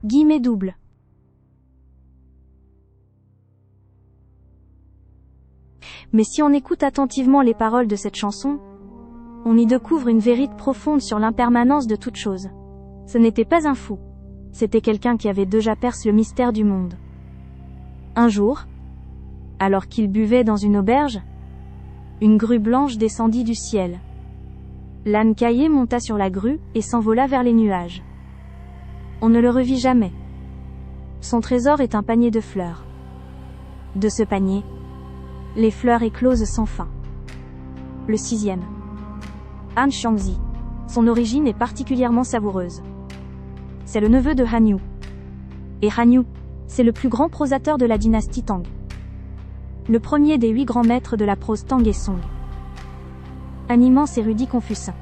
Guillemets doubles. Mais si on écoute attentivement les paroles de cette chanson, on y découvre une vérité profonde sur l'impermanence de toute chose. Ce n'était pas un fou. C'était quelqu'un qui avait déjà percé le mystère du monde. Un jour, alors qu'il buvait dans une auberge, une grue blanche descendit du ciel. L'âne Caillé monta sur la grue et s'envola vers les nuages. On ne le revit jamais. Son trésor est un panier de fleurs. De ce panier, les fleurs éclosent sans fin. Le 6e. Han Xiangzi. Son origine est particulièrement savoureuse. C'est le neveu de Han Yu. Et Han Yu, c'est le plus grand prosateur de la dynastie Tang. Le premier des 8 grands maîtres de la prose Tang et Song. Un immense érudit confucien.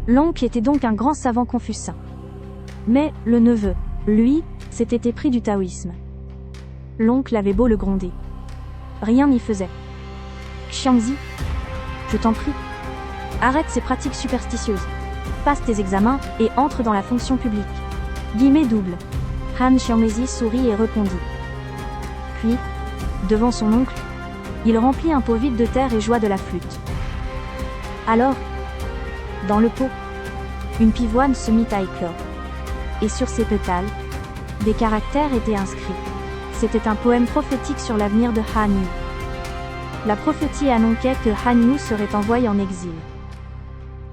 L'oncle était donc un grand savant confucien. Mais, le neveu, lui, s'était épris du taoïsme. L'oncle avait beau le gronder. Rien n'y faisait. Xiangzi, je t'en prie, arrête ces pratiques superstitieuses. Passe tes examens et entre dans la fonction publique. Guillemets doubles. Han Xiangzi sourit et répondit. Puis, devant son oncle, il remplit un pot vide de terre et joua de la flûte. Alors, dans le pot, une pivoine se mit à éclore. Et sur ses pétales, des caractères étaient inscrits. C'était un poème prophétique sur l'avenir de Han Yu. La prophétie annonçait que Han Yu serait envoyé en exil.